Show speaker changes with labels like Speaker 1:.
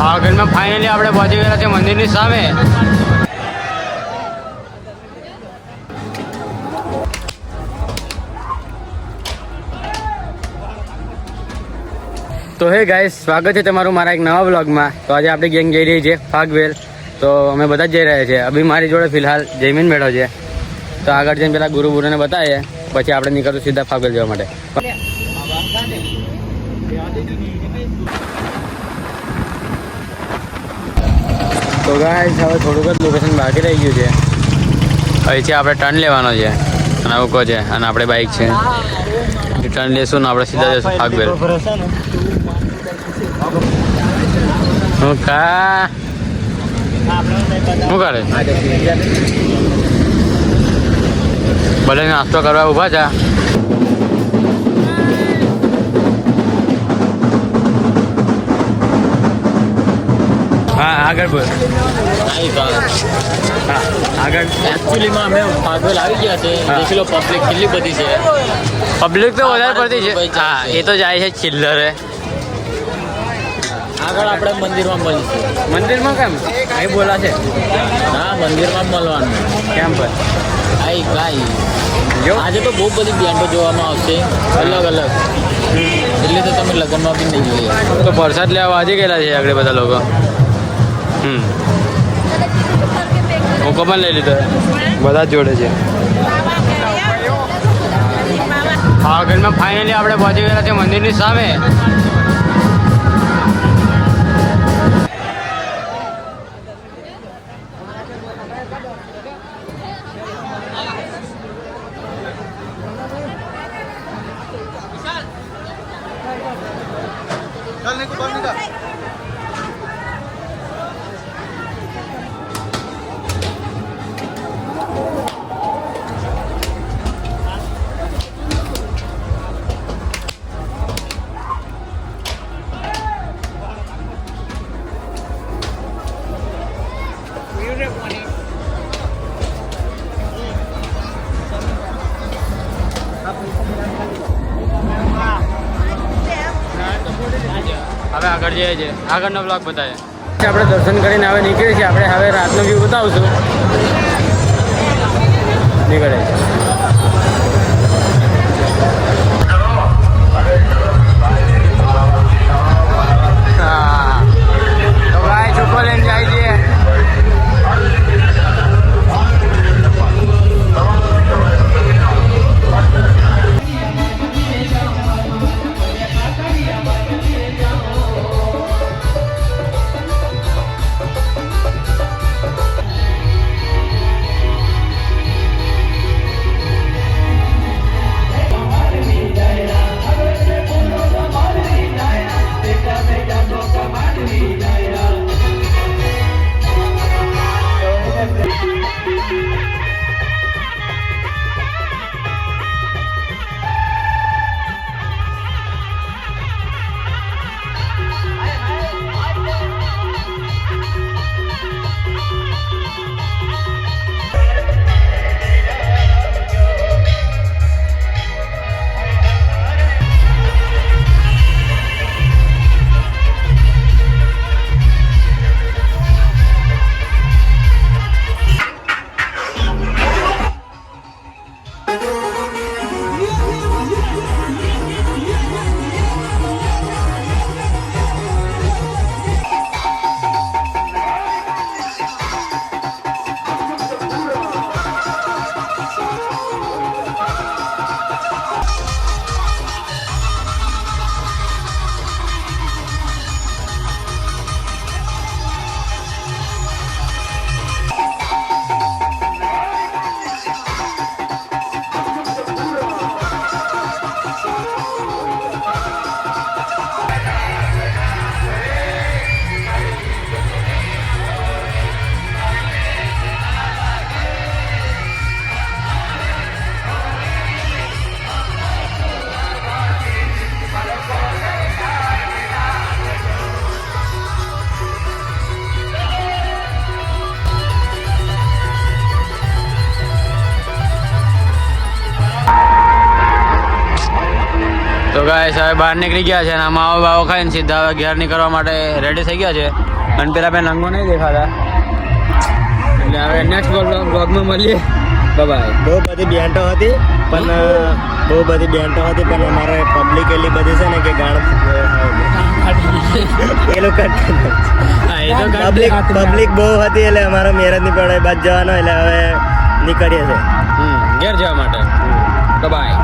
Speaker 1: પાવાગઢમાં finally આપણે પહોંચી ગયા છે મંદિરની સામે. તો હે ગાઈસ, સ્વાગત છે તમારું મારા એક નવા બ્લોગમાં. તો આજે આપણી ગેંગ જઈ રહી છે ફાગવેલ. તો અમે બધા જ જઈ રહ્યા છીએ. અભી મારી જોડે ફિલહાલ જયમીન બેઠો છે. તો આગળ જઈને પેલા ગુરુ બુરુને બતાવીએ, પછી આપણે નીકળશું સીધા ફાગવેલ જવા માટે. તો ગાઈસ, હવે થોડુંક જ લોકેશન બાકી રહી ગયું છે. અહીંથી આપણે ટર્ન લેવાનો છે અને ઉકો છે અને આપણે બાઇક છે. ટર્ન લેશું ને આપણે સીધા જઈશું ફાગવેલ. શું કા શું કરે ભલે નાસ્તો કરવા ઊભા છે. હા આગળ બોલ. હા આગળ.
Speaker 2: એકચ્યુઅલીમાં અમે ફાગવેલ આવી ગયા છે. દેખી લો પબ્લિક કેટલી બધી છે.
Speaker 1: પબ્લિક તો વધારે પડતી છે. હા એ તો જાય છે ચિલ્લરે.
Speaker 2: આગળ આપણે મંદિરમાં મળીશું.
Speaker 1: મંદિરમાં કેમ અહીં બોલા છે?
Speaker 2: હા, મંદિરમાં મળવાનું.
Speaker 1: કેમ પર
Speaker 2: આઈ કાઈ
Speaker 1: જો
Speaker 2: આજે તો બહુ બધી બેન્ડો જોવામાં આવશે, અલગ અલગ. એટલે તો તમે લગ્નમાં બી નહીં જોઈએ.
Speaker 1: તો પ્રસાદ લેવા આજે ગયેલા છે આગળ બધા લોકો. હું પણ લઈ લીધો, બધા જ જોડે છે. પાવાગઢમાં ફાઇનલી આપણે પહોંચી ગયેલા છે મંદિરની સામે. હવે આગળ જઈએ છીએ, આગળનો બ્લોગ બતાવીએ. આપણે દર્શન કરીને હવે નીકળીએ છીએ. આપણે હવે રાતનો વ્યૂ બતાવશું. નીકળે હા તો ભાઈ ચોખ્ખો લઈને જાય છે. તો ગાઈસ હવે બહાર નીકળી ગયા છે અને માવો બાવો ખાઈને સીધા હવે ઘેર નીકળવા માટે રેડી થઈ ગયા છે. અને પેલા પેલા નંગો નહીં દેખાતા. એટલે હવે નેક્સ્ટ બ્લોગમાં મળીએ. બાય.
Speaker 3: બહુ બધી બેન્ટો હતી પણ અમારે પબ્લિક એટલી બધી છે ને કે ગાણ એ લોકો પબ્લિક બહુ હતી એટલે અમારો મેરેજ ની પડે બાદ જવાનો એટલે હવે નીકળીએ છે
Speaker 1: ઘેર જવા માટે. બાય.